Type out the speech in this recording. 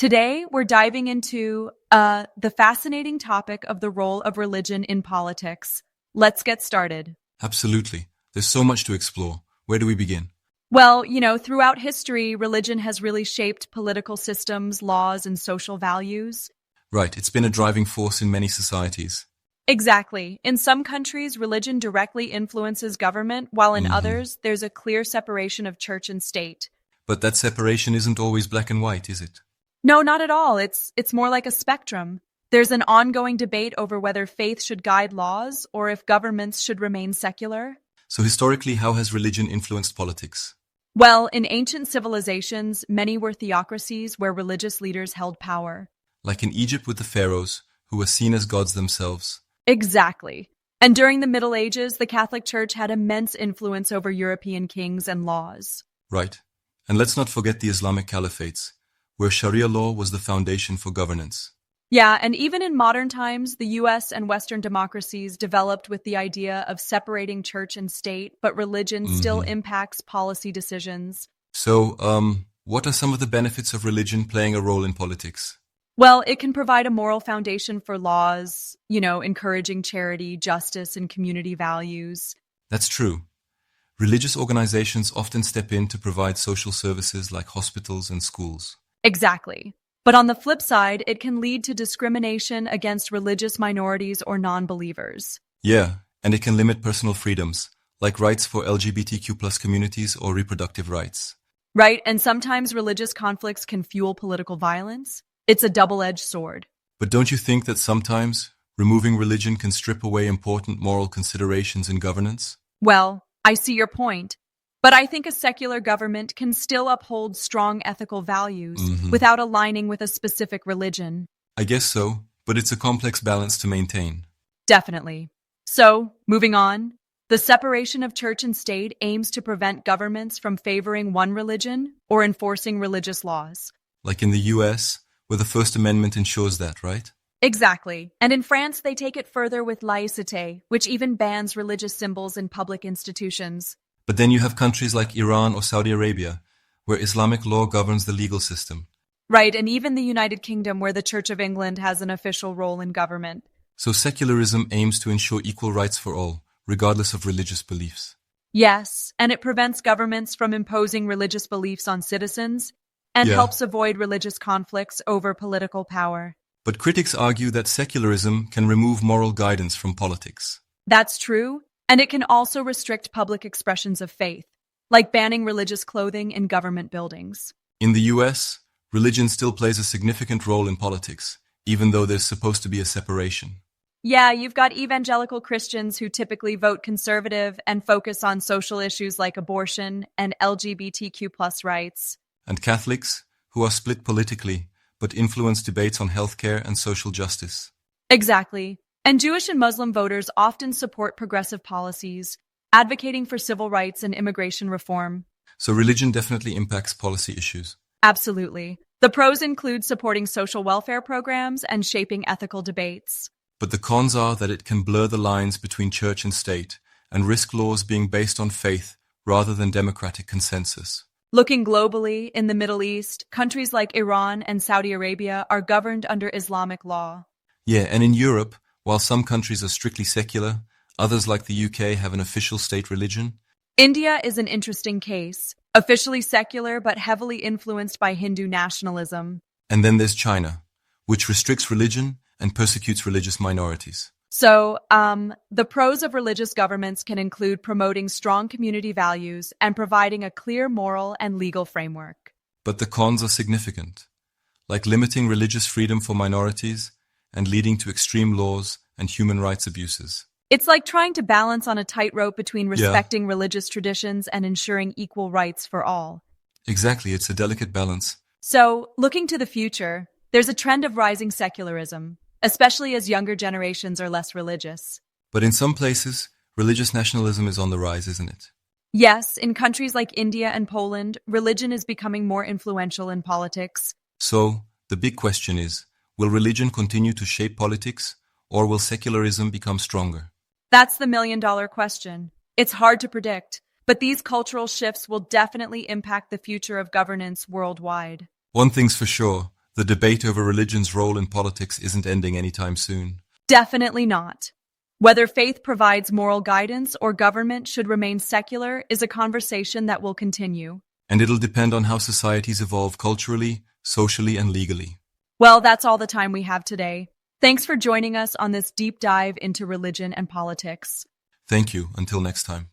Today, we're diving into the fascinating topic of the role of religion in politics. Let's get started. Absolutely. There's so much to explore. Where do we begin? Well, throughout history, religion has really shaped political systems, laws, and social values. Right, it's been a driving force in many societies. Exactly. In some countries, religion directly influences government, while in hmm others, there's a clear separation of church and state. But that separation isn't always black and white, is it? No, not at all. It's more like a spectrum. There's an ongoing debate over whether faith should guide laws or if governments should remain secular. So historically, how has religion influenced politics? Well, in ancient civilizations, many were theocracies where religious leaders held power. Like in Egypt with the pharaohs, who were seen as gods themselves. Exactly. And during the Middle Ages, the Catholic Church had immense influence over European kings and laws. Right. And let's not forget the Islamic caliphates, where Sharia law was the foundation for governance. Yeah, and even in modern times, the US and Western democracies developed with the idea of separating church and state, but religion still hmm impacts policy decisions. So, what are some of the benefits of religion playing a role in politics? Well, it can provide a moral foundation for laws, encouraging charity, justice, and community values. That's true. Religious organizations often step in to provide social services like hospitals and schools. Exactly. But on the flip side, it can lead to discrimination against religious minorities or non-believers. Yeah, and it can limit personal freedoms, like rights for LGBTQ plus communities or reproductive rights. Right? And sometimes religious conflicts can fuel political violence. It's a double-edged sword. But don't you think that sometimes removing religion can strip away important moral considerations in governance? Well, I see your point. But I think a secular government can still uphold strong ethical values hmm without aligning with a specific religion. I guess so, but it's a complex balance to maintain. Definitely. So, moving on, the separation of church and state aims to prevent governments from favoring one religion or enforcing religious laws. Like in the US, where the First Amendment ensures that, right? Exactly. And in France, they take it further with laïcité, which even bans religious symbols in public institutions. But then you have countries like Iran or Saudi Arabia, where Islamic law governs the legal system. Right, and even the United Kingdom, where the Church of England has an official role in government. So secularism aims to ensure equal rights for all, regardless of religious beliefs. Yes, and it prevents governments from imposing religious beliefs on citizens and Yeah, helps avoid religious conflicts over political power. but critics argue that secularism can remove moral guidance from politics. That's true, and it can also restrict public expressions of faith, like banning religious clothing in government buildings. In the US, religion still plays a significant role in politics, even though there's supposed to be a separation. Yeah, you've got evangelical Christians who typically vote conservative and focus on social issues like abortion and LGBTQ plus rights. And Catholics, who are split politically, but influence debates on healthcare and social justice. Exactly. And Jewish and Muslim voters often support progressive policies, advocating for civil rights and immigration reform. So religion definitely impacts policy issues. Absolutely. The pros include supporting social welfare programs and shaping ethical debates. But the cons are that it can blur the lines between church and state and risk laws being based on faith rather than democratic consensus. Looking globally, in the Middle East, countries like Iran and Saudi Arabia are governed under Islamic law. Yeah, and in Europe, while some countries are strictly secular, others like the UK have an official state religion. India is an interesting case, officially secular but heavily influenced by Hindu nationalism. And then there's China, which restricts religion and persecutes religious minorities. So, the pros of religious governments can include promoting strong community values and providing a clear moral and legal framework. But the cons are significant, like limiting religious freedom for minorities and leading to extreme laws and human rights abuses. It's like trying to balance on a tightrope between Yeah, respecting religious traditions and ensuring equal rights for all. exactly. It's a delicate balance. So, looking to the future, there's a trend of rising secularism, especially as younger generations are less religious. But in some places, religious nationalism is on the rise, isn't it? Yes, in countries like India and Poland, religion is becoming more influential in politics. So, the big question is, will religion continue to shape politics, or will secularism become stronger? That's the million-dollar question. It's hard to predict, but these cultural shifts will definitely impact the future of governance worldwide. One thing's for sure, The debate over religion's role in politics isn't ending anytime soon. Definitely not. Whether faith provides moral guidance or government should remain secular is a conversation that will continue. And it'll depend on how societies evolve culturally, socially, and legally. Well, that's all the time we have today. Thanks for joining us on this deep dive into religion and politics. Thank you. Until next time.